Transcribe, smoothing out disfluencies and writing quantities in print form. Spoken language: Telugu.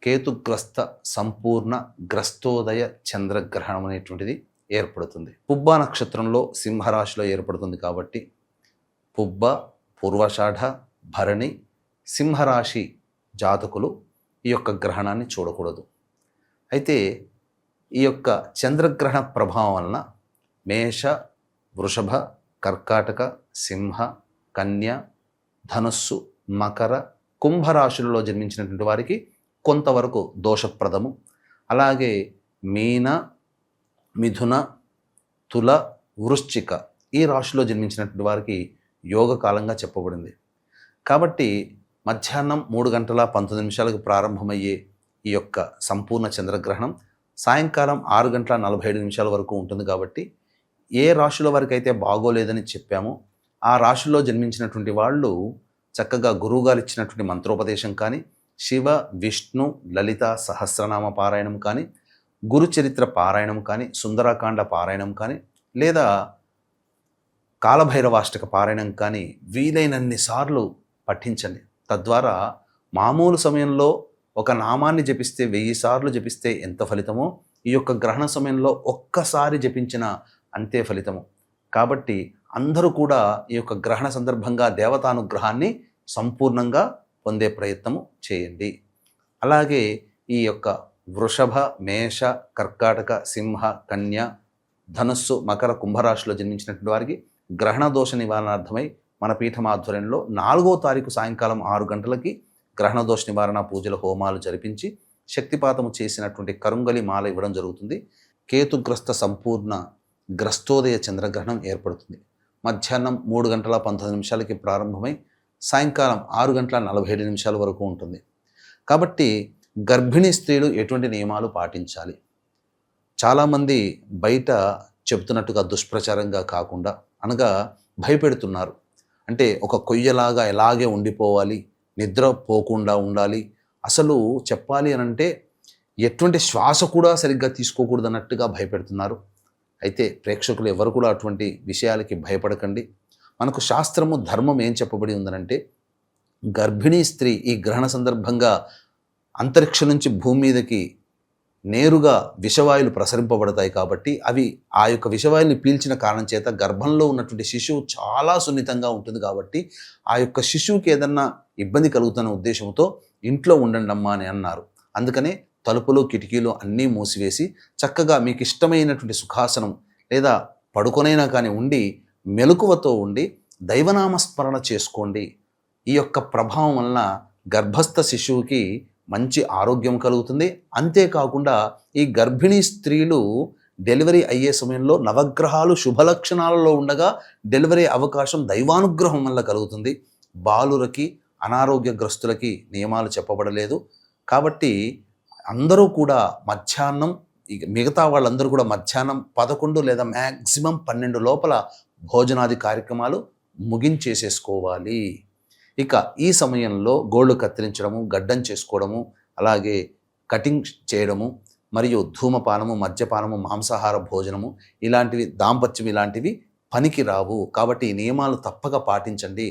కేతుగ్రస్త సంపూర్ణ గ్రస్తోదయ చంద్రగ్రహణం అనేటువంటిది ఏర్పడుతుంది. పుబ్బ నక్షత్రంలో సింహరాశిలో ఏర్పడుతుంది కాబట్టి పుబ్బ, పూర్వాషాఢ, భరణి, సింహరాశి జాతకులు ఈ యొక్క గ్రహణాన్ని చూడకూడదు. అయితే ఈ యొక్క చంద్రగ్రహణ ప్రభావం వలన మేష, వృషభ, కర్కాటక, సింహ, కన్య, ధనుస్సు, మకర, కుంభరాశులలో జన్మించినటువంటి వారికి కొంతవరకు దోషప్రదము. అలాగే మీన, మిథున, తుల, వృశ్చిక ఈ రాశిలో జన్మించినటువంటి వారికి యోగకాలంగా చెప్పబడింది. కాబట్టి మధ్యాహ్నం 3:19 ప్రారంభమయ్యే ఈ యొక్క సంపూర్ణ చంద్రగ్రహణం సాయంకాలం 6:47 వరకు ఉంటుంది. కాబట్టి ఏ రాశిలో వారికి అయితే బాగోలేదని చెప్పామో ఆ రాశిలో జన్మించినటువంటి వాళ్ళు చక్కగా గురువుగారు ఇచ్చినటువంటి మంత్రోపదేశం కానీ, శివ, విష్ణు, లలిత సహస్రనామ పారాయణం కానీ, గురుచరిత్ర పారాయణం కానీ, సుందరకాండ పారాయణం కానీ, లేదా కాలభైరవాష్టక పారాయణం కానీ వీలైనన్ని సార్లు పఠించండి. తద్వారా మామూలు సమయంలో ఒక నామాన్ని జపిస్తే 1000 సార్లు జపిస్తే ఎంత ఫలితమో ఈ యొక్క గ్రహణ సమయంలో ఒక్కసారి జపించిన అంతే ఫలితము. కాబట్టి అందరూ కూడా ఈ యొక్క గ్రహణ సందర్భంగా దేవతానుగ్రహాన్ని సంపూర్ణంగా పొందే ప్రయత్నము చేయండి. అలాగే ఈ యొక్క వృషభ, మేష, కర్కాటక, సింహ, కన్య, ధనుస్సు, మకర, కుంభరాశిలో జన్మించినటువంటి వారికి గ్రహణ దోష నివారణార్థమై మన పీఠం ఆధ్వర్యంలో 4వ తారీఖు సాయంకాలం 6 గంటలకి గ్రహణ దోష నివారణ పూజల హోమాలు జరిపించి శక్తిపాతము చేసినటువంటి కరుంగలి మాల ఇవ్వడం జరుగుతుంది. కేతుగ్రస్త సంపూర్ణ గ్రస్తోదయ చంద్రగ్రహణం ఏర్పడుతుంది. మధ్యాహ్నం 3:19 ప్రారంభమై సాయంకాలం 6:47 వరకు ఉంటుంది. కాబట్టి గర్భిణీ స్త్రీలు ఎటువంటి నియమాలు పాటించాలి? చాలామంది బయట చెబుతున్నట్టుగా దుష్ప్రచారంగా కాకుండా అనగా భయపెడుతున్నారు. అంటే ఒక కొయ్యలాగా ఎలాగే ఉండిపోవాలి, నిద్ర పోకుండా ఉండాలి, అసలు చెప్పాలి అనంటే ఎటువంటి శ్వాస కూడా సరిగ్గా తీసుకోకూడదు అన్నట్టుగా భయపెడుతున్నారు. అయితే ప్రేక్షకులు ఎవరు కూడా అటువంటి విషయాలకి భయపడకండి. మనకు శాస్త్రము, ధర్మం ఏం చెప్పబడి ఉందనంటే గర్భిణీ స్త్రీ ఈ గ్రహణ సందర్భంగా అంతరిక్షం నుంచి భూమి మీదకి నేరుగా విషవాయువులు ప్రసరింపబడతాయి. కాబట్టి అవి ఆ యొక్క విషవాయువుని పీల్చిన కారణం చేత గర్భంలో ఉన్నటువంటి శిశువు చాలా సున్నితంగా ఉంటుంది. కాబట్టి ఆ యొక్క శిశువుకి ఏదన్నా ఇబ్బంది కలుగుతున్న ఉద్దేశంతో ఇంట్లో ఉండండి అమ్మా అని అన్నారు. అందుకనే తలుపులు, కిటికీలు అన్నీ మూసివేసి చక్కగా మీకు ఇష్టమైనటువంటి సుఖాసనం లేదా పడుకొనైనా కానీ ఉండి మెలకువతో ఉండి దైవనామస్మరణ చేసుకోండి. ఈ యొక్క ప్రభావం వలన గర్భస్థ శిశువుకి మంచి ఆరోగ్యం కలుగుతుంది. అంతేకాకుండా ఈ గర్భిణీ స్త్రీలు డెలివరీ అయ్యే సమయంలో నవగ్రహాలు శుభలక్షణాలలో ఉండగా డెలివరీ అవకాశం దైవానుగ్రహం వల్ల కలుగుతుంది. బాలులకి, అనారోగ్యగ్రస్తులకి నియమాలు చెప్పబడలేదు. కాబట్టి అందరూ కూడా మధ్యాహ్నం, మిగతా వాళ్ళందరూ కూడా మధ్యాహ్నం 11 లేదా మ్యాక్సిమం 12 లోపల భోజనాది కార్యక్రమాలు ముగించేసేసుకోవాలి. ఇక ఈ సమయంలో గోళ్ళు కత్తిరించడము, గడ్డం చేసుకోవడము, అలాగే కటింగ్ చేయడము మరియు ధూమపానము, మద్యపానము, మాంసాహార భోజనము ఇలాంటివి, దాంపత్యం ఇలాంటివి పనికి రావు. కాబట్టి ఈ నియమాలు తప్పక పాటించండి.